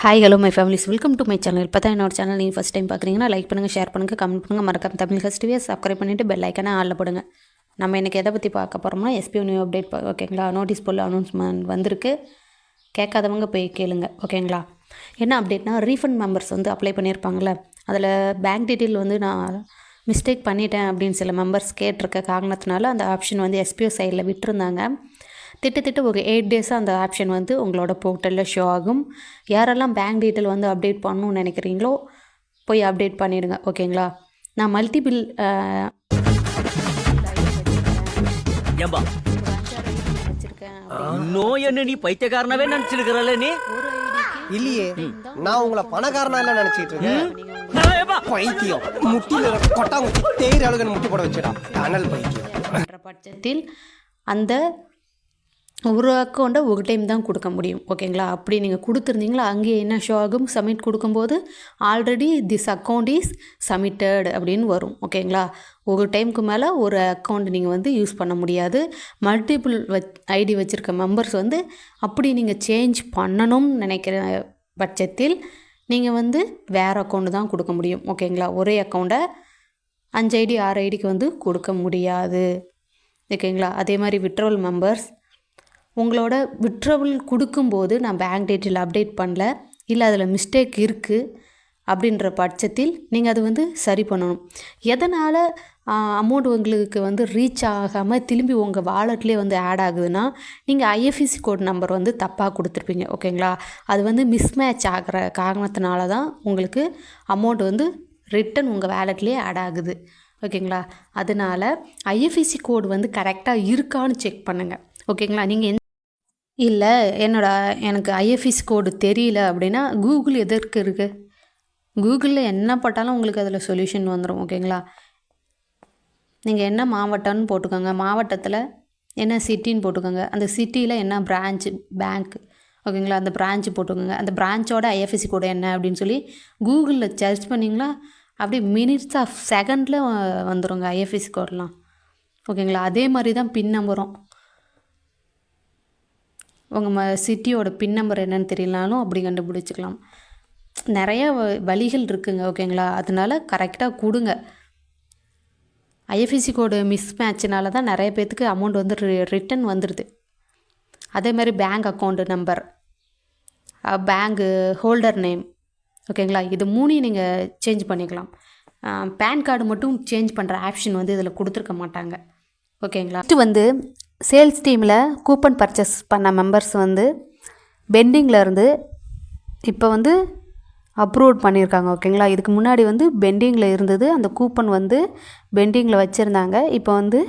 Hi hello my families, welcome to my channel. இப்போ தான் என்னோட சேனல் நீங்கள் ஃபஸ்ட் டைம் பார்க்குறீங்கன்னா லைக் பண்ணுங்கள், ஷேர் பண்ணுங்கள், கமெண்ட் பண்ணுங்கள், மறக்காம தமிழ் ஃபஸ்ட்டுவே சப்ஸ்கிரைப் பண்ணிவிட்டு பெல் ஐக்கானே ஆளில் போடுங்க. நம்ம இன்றைக்கி எதை பற்றி பார்க்க போகிறோம்னா எஸ்பிஓ நியூ அப்டேட். ஓகேங்களா, நோட்டீஸ் போல் அனௌன்ஸ்மெண்ட் வந்திருக்கு. கேட்காதவங்க போய் கேளுங்க. ஓகேங்களா, என்ன அப்டேட்னா ரீஃபண்ட் மெம்பர்ஸ் வந்து அப்ளை பண்ணியிருப்பாங்களே, அதில் பேங்க் டீட்டெயில் வந்து நான் மிஸ்டேக் பண்ணிட்டேன் அப்படின்னு சில மெம்பர்ஸ் கேட்டிருக்க காரணத்தினால அந்த ஆப்ஷன் வந்து எஸ்பிஓ சைடில் விட்டுருந்தாங்க. திட்டத்திட்ட ஒரு 8 டேஸாக அந்த ஆப்ஷன் வந்து உங்களோட போர்ட்டலில் ஷோ ஆகும். யாரெல்லாம் பேங்க் டீட்டெயில் வந்து அப்டேட் பண்ணணும்னு நினைக்கிறீங்களோ போய் அப்டேட் பண்ணிவிடுங்க. ஓகேங்களா, நான் மல்டிபிள் என்ன நீ பைத்தியக்காரனவே நினைச்சிருக்கிறல்ல நீ? இல்லையே, நான் உங்களை பணக்காரனா இல்ல நினைச்சிட்டு இருக்கேன். பைத்தியம் முட்டில கொட்டாங்குச்சி தேயிற அளவுக்கு முட்டி போட வச்சுடா அனல் பைத்தியம். பட்சத்தில் அந்த ஒரு அக்கௌண்ட்டை ஒரு டைம் தான் கொடுக்க முடியும். ஓகேங்களா, அப்படி நீங்கள் கொடுத்துருந்தீங்களா அங்கேயே என்ன ஷோ ஆகும், சப்மிட் கொடுக்கும்போது already this account is submitted அப்படின்னு வரும். ஓகேங்களா, ஒரு டைமுக்கு மேலே ஒரு அக்கௌண்ட் நீங்கள் வந்து யூஸ் பண்ண முடியாது. மல்டிபிள் ஐடி வச்சுருக்க மெம்பர்ஸ் வந்து அப்படி நீங்கள் சேஞ்ச் பண்ணணும்னு நினைக்கிற பட்சத்தில் நீங்கள் வந்து வேறு அக்கௌண்ட்டு தான் கொடுக்க முடியும். ஓகேங்களா, ஒரே அக்கௌண்ட்டை 5 ஐடி 6 ஐடிக்கு வந்து கொடுக்க முடியாது. ஓகேங்களா, அதே மாதிரி விட்ரோவல் மெம்பர்ஸ் உங்களோட விட்ரவல் கொடுக்கும்போது நான் பேங்க் டீட்டெயில் அப்டேட் பண்ணல, இல்லை அதில் மிஸ்டேக் இருக்குது அப்படின்ற பட்சத்தில் நீங்கள் அது வந்து சரி பண்ணணும். எதனால் அமௌண்ட் உங்களுக்கு வந்து ரீச் ஆகாமல் திரும்பி உங்கள் வாலெட்லேயே வந்து ஆட் ஆகுதுன்னா, நீங்கள் ஐஎஃப்எஸ்சி கோட் நம்பர் வந்து தப்பாக கொடுத்துருப்பீங்க. ஓகேங்களா, அது வந்து மிஸ்மேட்ச் ஆகிற காரணத்தினால தான் உங்களுக்கு அமௌண்ட் வந்து ரிட்டன் உங்கள் வேலெட்லேயே ஆட் ஆகுது. ஓகேங்களா, அதனால் ஐஎஃப்எஸ்சி கோடு வந்து கரெக்டாக இருக்கான்னு செக் பண்ணுங்கள். ஓகேங்களா, நீங்கள் இல்லை எனக்கு ஐஎஃப்எஸ்சி கோடு தெரியல அப்படின்னா கூகுள் எதற்கு இருக்குது, கூகுளில் என்ன போட்டாலும் உங்களுக்கு அதில் சொல்யூஷன் வந்துடும். ஓகேங்களா, நீங்கள் என்ன மாவட்டம்னு போட்டுக்கோங்க, மாவட்டத்தில் என்ன சிட்டின்னு போட்டுக்கோங்க, அந்த சிட்டியில் என்ன பிரான்ச்சு பேங்க். ஓகேங்களா, அந்த பிரான்ச்சு போட்டுக்கோங்க, அந்த பிரான்ச்சோட ஐஎஃப்எஸ்சி கோடு என்ன அப்படின்னு சொல்லி கூகுளில் சர்ச் பண்ணிங்களா அப்படியே மினிட்ஸ் ஆஃப் செகண்டில் வந்துடுங்க ஐஎஃப்எஸ்சி கோடெலாம். ஓகேங்களா, அதே மாதிரி தான் பின் நம்பரும். உங்கள் சிட்டியோட பின் நம்பர் என்னன்னு தெரியலனாலும் அப்படி கண்டுபிடிச்சிக்கலாம். நிறைய வழிகள் இருக்குங்க. ஓகேங்களா, அதனால் கரெக்டாக கொடுங்க. ஐஎஃப்எஸ்சி கோடு மிஸ் மேட்ச்னால தான் நிறைய பேர்த்துக்கு அமௌண்ட் வந்து ரிட்டன் வந்துடுது. அதே மாதிரி bank account number, bank holder name. ஓகேங்களா, இது 3 நீங்கள் சேஞ்ச் பண்ணிக்கலாம். பேன் கார்டு மட்டும் சேஞ்ச் பண்ணுற ஆப்ஷன் வந்து இதில் கொடுத்துருக்க மாட்டாங்க. ஓகேங்களா, நெக்ஸ்ட்டு வந்து சேல்ஸ் டீமில் கூப்பன் பர்ச்சேஸ் பண்ண மெம்பர்ஸ் வந்து பெண்டிங்கில் இருந்து இப்போ வந்து அப்ரூவ் பண்ணியிருக்காங்க. ஓகேங்களா, இதுக்கு முன்னாடி வந்து பெண்டிங்கில் இருந்தது, அந்த கூப்பன் வந்து பெண்டிங்கில் வச்சுருந்தாங்க, இப்போ வந்து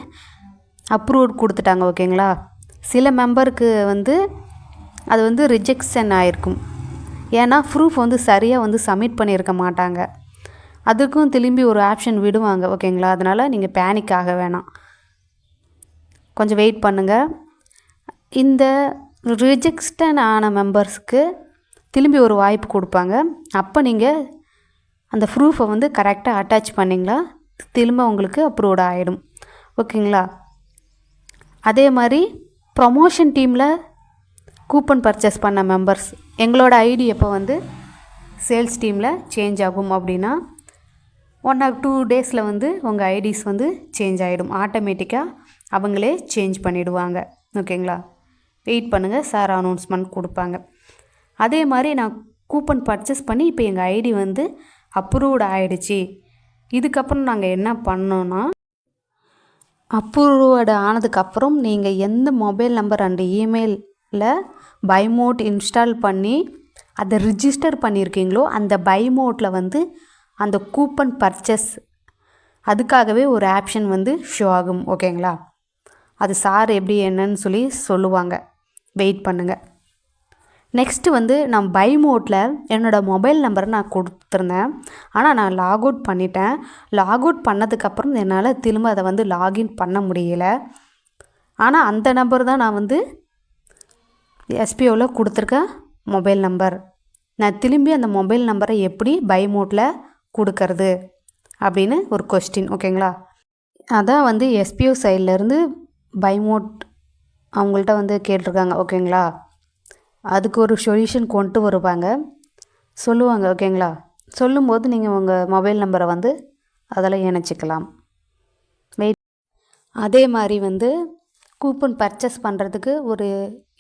அப்ரூவ் கொடுத்துட்டாங்க. ஓகேங்களா, சில மெம்பருக்கு வந்து அது வந்து ரிஜெக்ஷன் ஆகிருக்கும், ஏன்னா ப்ரூஃப் வந்து சரியாக வந்து சப்மிட் பண்ணியிருக்க மாட்டாங்க. அதுக்கும் திரும்பி ஒரு ஆப்ஷன் விடுவாங்க. ஓகேங்களா, அதனால் நீங்கள் பேனிக் ஆக வேணாம், கொஞ்சம் வெயிட் பண்ணுங்கள். இந்த ரிஜெக்ஷன் ஆன மெம்பர்ஸ்க்கு திரும்பி ஒரு வாய்ப்பு கொடுப்பாங்க. அப்போ நீங்கள் அந்த ப்ரூஃபை வந்து கரெக்டாக அட்டாச் பண்ணிங்களா திரும்ப உங்களுக்கு அப்ரூவ்ட் ஆகிடும். ஓகேங்களா, அதே மாதிரி ப்ரொமோஷன் டீமில் கூப்பன் பர்ச்சேஸ் பண்ண மெம்பர்ஸ் எங்களோட ஐடி எப்போ வந்து சேல்ஸ் டீமில் சேஞ்ச் ஆகும் அப்படின்னா 1 or 2 டேஸில் வந்து உங்கள் ஐடிஸ் வந்து சேஞ்ச் ஆகிடும். ஆட்டோமேட்டிக்காக அவங்களே சேஞ்ச் பண்ணிவிடுவாங்க. ஓகேங்களா, வெயிட் பண்ணுங்கள், சார் அனௌன்ஸ்மெண்ட் கொடுப்பாங்க. அதே மாதிரி நான் கூப்பன் பர்ச்சேஸ் பண்ணி இப்போ எங்கள் ஐடி வந்து அப்ரூவ்டு ஆகிடுச்சி. இதுக்கப்புறம் நாங்கள் என்ன பண்ணோன்னா, அப்ரூவ்டு ஆனதுக்கப்புறம் நீங்கள் எந்த மொபைல் நம்பர் அண்ட் இமெயிலில் பைமோட் இன்ஸ்டால் பண்ணி அதை ரிஜிஸ்டர் பண்ணியிருக்கீங்களோ அந்த பைமோட்டில் வந்து அந்த கூப்பன் பர்ச்சேஸ் அதுக்காகவே ஒரு ஆப்ஷன் வந்து ஷோ ஆகும். ஓகேங்களா, அது சார் எப்படி என்னன்னு சொல்லி சொல்லுவாங்க, வெயிட் பண்ணுங்கள். நெக்ஸ்ட்டு வந்து நான் பைமோட்டில் என்னோடய மொபைல் நம்பரை நான் கொடுத்துருந்தேன், ஆனால் நான் லாக் அவுட் பண்ணிட்டேன். லாக் அவுட் பண்ணதுக்கப்புறம் என்னால் திரும்ப அதை வந்து லாகின் பண்ண முடியலை. ஆனால் அந்த நம்பர் தான் நான் வந்து எஸ்பிஓவில் கொடுத்துருக்க மொபைல் நம்பர். நான் திரும்பி அந்த மொபைல் நம்பரை எப்படி பைமோட்டில் கொடுக்கறது அப்படின்னு ஒரு கொஸ்டின். ஓகேங்களா, அதான் வந்து எஸ்பிஓ சைட்லேருந்து பைமோட் அவங்கள்ட்ட வந்து கேட்டிருக்காங்க. ஓகேங்களா, அதுக்கு ஒரு சொல்யூஷன் கொண்டு வருவாங்க. சொல்லுவாங்க. ஓகேங்களா? சொல்லும்போது நீங்கள் உங்கள் மொபைல் நம்பரை வந்து அதில் இணைச்சிக்கலாம். அதே மாதிரி வந்து கூப்பன் பர்ச்சேஸ் பண்ணுறதுக்கு ஒரு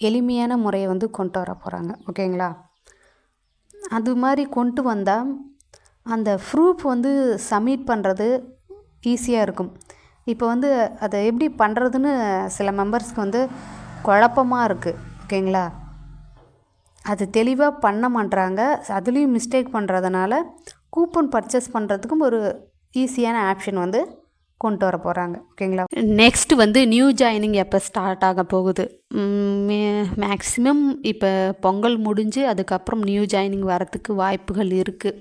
எளிமையான முறையை வந்து கொண்டு வர போகிறாங்க. ஓகேங்களா? அது மாதிரி கொண்டு வந்தால் அந்த ப்ரூஃப் வந்து சப்மிட் பண்ணுறது ஈஸியாக இருக்கும். இப்போ வந்து அதை எப்படி பண்ணுறதுன்னு சில மெம்பர்ஸ்க்கு வந்து குழப்பமாக இருக்குது. ஓகேங்களா? அது தெளிவாக பண்ண மாட்றாங்க. அதுலேயும் மிஸ்டேக் பண்ணுறதுனால கூப்பன் பர்ச்சேஸ் பண்ணுறதுக்கும் ஒரு ஈஸியான ஆப்ஷன் வந்து கொண்டு வர போகிறாங்க. ஓகேங்களா? நெக்ஸ்ட் வந்து நியூ ஜாயினிங் எப்போ ஸ்டார்ட் ஆக போகுது? மேக்ஸிமம் இப்போ பொங்கல் முடிஞ்சு அதுக்கப்புறம் நியூ ஜாயினிங் வரத்துக்கு வாய்ப்புகள் இருக்குது.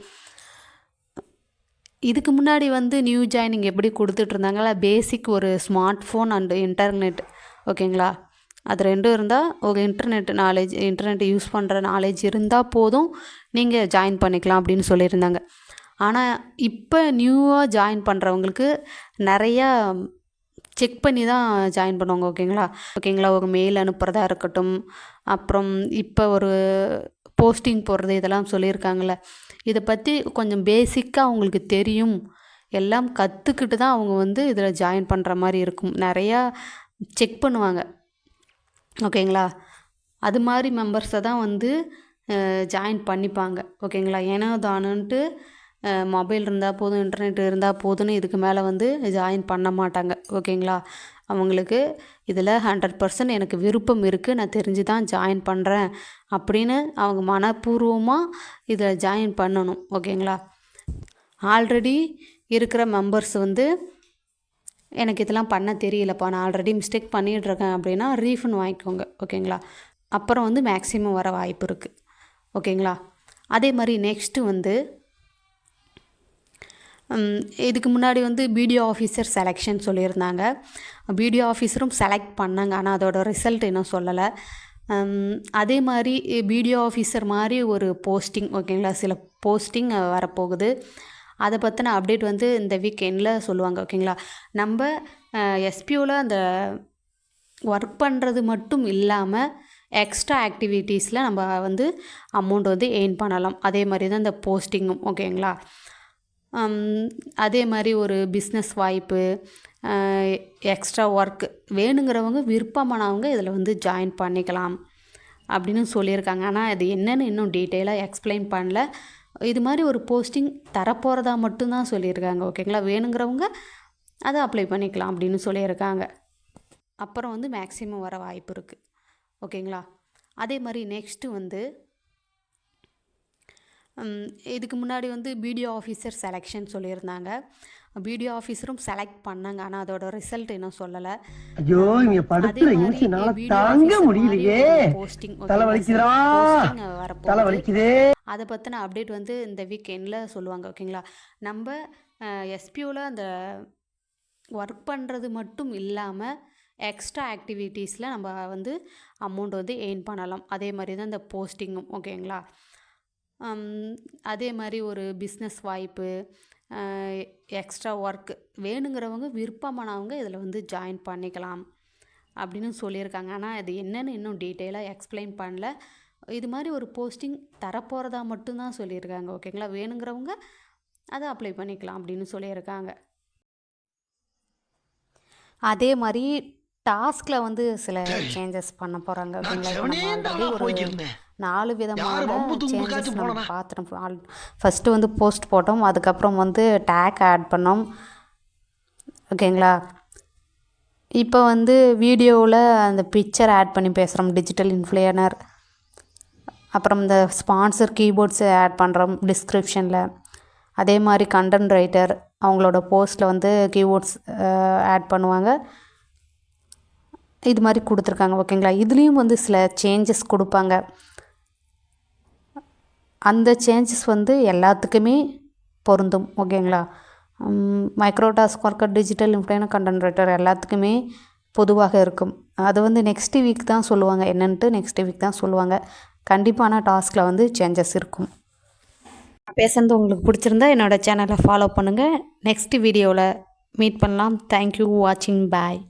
இதுக்கு முன்னாடி வந்து நியூ ஜாயினிங் எப்படி கொடுத்துட்ருந்தாங்களா, பேசிக் ஒரு ஸ்மார்ட் ஃபோன் அண்டு இன்டர்நெட். ஓகேங்களா? அது ரெண்டும் இருந்தால் ஒரு இன்டர்நெட் யூஸ் பண்ணுற நாலேஜ் இருந்தால் போதும், நீங்கள் ஜாயின் பண்ணிக்கலாம் அப்படின்னு சொல்லியிருந்தாங்க. ஆனால் இப்போ நியூவாக ஜாயின் பண்ணுறவங்களுக்கு நிறையா செக் பண்ணி தான் ஜாயின் பண்ணுவாங்க. ஓகேங்களா? ஒரு மெயில் அனுப்புகிறதா இருக்கட்டும், அப்புறம் இப்போ ஒரு போஸ்டிங் போடுறது, இதெல்லாம் சொல்லியிருக்காங்கள. இதை பற்றி கொஞ்சம் பேசிக்காக அவங்களுக்கு தெரியும், எல்லாம் கற்றுக்கிட்டு தான் அவங்க வந்து இதில் ஜாயின் பண்ணுற மாதிரி இருக்கும். நிறையா செக் பண்ணுவாங்க. ஓகேங்களா? அது மாதிரி மெம்பர்ஸை தான் வந்து ஜாயின் பண்ணிப்பாங்க. ஓகேங்களா? ஏன்னா தானுன்ட்டு மொபைல் இருந்தால் போதும், இன்டர்நெட் இருந்தால் போதும்னு இதுக்கு மேலே வந்து ஜாயின் பண்ண மாட்டாங்க. ஓகேங்களா? அவங்களுக்கு இதில் 100% எனக்கு விருப்பம் இருக்குது, நான் தெரிஞ்சு தான் ஜாயின் பண்ணுறேன் அப்படின்னு அவங்க மனப்பூர்வமாக இதில் ஜாயின் பண்ணணும். ஓகேங்களா? ஆல்ரெடி இருக்கிற மெம்பர்ஸ் வந்து எனக்கு இதெல்லாம் பண்ண தெரியலப்பா, நான் ஆல்ரெடி மிஸ்டேக் பண்ணிகிட்ருக்கேன் அப்படின்னா ரீஃபண்ட் வாங்கிக்கோங்க. ஓகேங்களா? அப்புறம் வந்து மேக்ஸிமம் வர வாய்ப்பு இருக்குது. ஓகேங்களா? அதே மாதிரி நெக்ஸ்ட்டு வந்து இதுக்கு முன்னாடி வந்து பிடிஓ ஆஃபீஸர் செலெக்ஷன் சொல்லியிருந்தாங்க. பிடிஓ ஆஃபீஸரும் செலக்ட் பண்ணாங்க, ஆனால் அதோட ரிசல்ட் இன்னும் சொல்லலை. அதே மாதிரி பிடிஓ ஆஃபீஸர் மாதிரி ஒரு போஸ்டிங், ஓகேங்களா, சில போஸ்டிங் வரப்போகுது. அதை பற்றின அப்டேட் வந்து இந்த வீக் எண்டில் சொல்லுவாங்க. ஓகேங்களா? நம்ம எஸ்பிஓவில் அந்த ஒர்க் பண்ணுறது மட்டும் இல்லாமல் எக்ஸ்ட்ரா ஆக்டிவிட்டீஸில் நம்ம வந்து அமௌண்ட் வந்து எர்ன் பண்ணலாம். அதே மாதிரி தான் இந்த போஸ்டிங்கும். ஓகேங்களா? அதே மாதிரி ஒரு பிஸ்னஸ் வாய்ப்பு, எக்ஸ்ட்ரா ஒர்க் வேணுங்கிறவங்க, விருப்பமானவங்க இதில் வந்து ஜாயின் பண்ணிக்கலாம் அப்படின்னு சொல்லியிருக்காங்க. ஆனால் அது என்னென்னு இன்னும் டீட்டெயிலாக எக்ஸ்பிளைன் பண்ணல. இது மாதிரி ஒரு போஸ்டிங் தரப்போகிறதா மட்டும்தான் சொல்லியிருக்காங்க. ஓகேங்களா? வேணுங்கிறவங்க அதை அப்ளை பண்ணிக்கலாம் அப்படின்னு சொல்லியிருக்காங்க. அப்புறம் வந்து மேக்ஸிமம் வர வாய்ப்பு இருக்குது. ஓகேங்களா? அதே மாதிரி நெக்ஸ்ட்டு வந்து இதுக்கு முன்னாடி வந்து பிடிஓ ஆஃபீஸர் செலெக்ஷன் சொல்லியிருந்தாங்க. பிடிஓ ஆஃபீஸரும் செலக்ட் பண்ணாங்க, ஆனால் அதோட ரிசல்ட் இன்னும் சொல்லலை. ஐயோ, இங்க படுத்துற நிமிஷம்னால தாங்க முடியலையே. போஸ்டிங் வரப்போகுது. அதை பற்றின அப்டேட் வந்து இந்த வீக் எண்டில் சொல்லுவாங்க. ஓகேங்களா? நம்ம எஸ்பிஓவில் அந்த ஒர்க் பண்ணுறது மட்டும் இல்லாமல் எக்ஸ்ட்ரா ஆக்டிவிட்டீஸில் நம்ம வந்து அமௌண்ட் வந்து எர்ன் பண்ணலாம். அதே மாதிரி தான் இந்த போஸ்டிங்கும். ஓகேங்களா? அதே மாதிரி ஒரு பிஸ்னஸ் வாய்ப்பு, எக்ஸ்ட்ரா ஒர்க் வேணுங்கிறவங்க, விருப்பமானவங்க இதில் வந்து ஜாயின் பண்ணிக்கலாம் அப்படின்னு சொல்லியிருக்காங்க. ஆனால் அது என்னென்னு இன்னும் டீட்டெயிலாக எக்ஸ்பிளைன் பண்ணல. இது மாதிரி ஒரு போஸ்டிங் தரப்போகிறதா மட்டும்தான் சொல்லியிருக்காங்க. ஓகேங்களா? வேணுங்கிறவங்க அதை அப்ளை பண்ணிக்கலாம் அப்படின்னு சொல்லியிருக்காங்க. அதே மாதிரி டாஸ்கில் வந்து சில சேஞ்சஸ் பண்ண போகிறாங்க. ஓகேங்களா? நம்ம ஆல்ரெடி ஒரு 4 விதமான சேஞ்சஸ் நம்ம பார்த்துட்டோம். ஃபஸ்ட்டு வந்து போஸ்ட் போட்டோம், அதுக்கப்புறம் வந்து டேக் ஆட் பண்ணோம். ஓகேங்களா? இப்போ வந்து வீடியோவில் அந்த பிக்சர் ஆட் பண்ணி பேசுகிறோம், டிஜிட்டல் இன்ஃப்ளூயனர். அப்புறம் இந்த ஸ்பான்சர் கீபோர்ட்ஸை ஆட் பண்ணுறோம் டிஸ்கிரிப்ஷனில். அதே மாதிரி கண்டென்ட் ரைட்டர் அவங்களோட போஸ்ட்டில் வந்து கீபோர்ட்ஸ் ஆட் பண்ணுவாங்க. இது மாதிரி கொடுத்துருக்காங்க. ஓகேங்களா? இதுலேயும் வந்து சில சேஞ்சஸ் கொடுப்பாங்க. அந்த சேஞ்சஸ் வந்து எல்லாத்துக்குமே பொருந்தும். ஓகேங்களா? மைக்ரோடாஸ்க் ஒர்க்கர், டிஜிட்டல் இன்ஃப்ளூயனர், கண்டென்ட் ரைட்டர் எல்லாத்துக்குமே பொதுவாக இருக்கும். அது வந்து நெக்ஸ்ட் வீக் தான் சொல்லுவாங்க, என்னன்ட்டு நெக்ஸ்ட் வீக் தான் சொல்லுவாங்க. கண்டிப்பான டாஸ்கில் வந்து சேஞ்சஸ் இருக்கும். பேசுகிறது உங்களுக்கு பிடிச்சிருந்தா என்னோடய சேனலை ஃபாலோ பண்ணுங்கள். நெக்ஸ்ட் வீடியோவில் மீட் பண்ணலாம். தேங்க்யூ வாட்சிங். பாய்.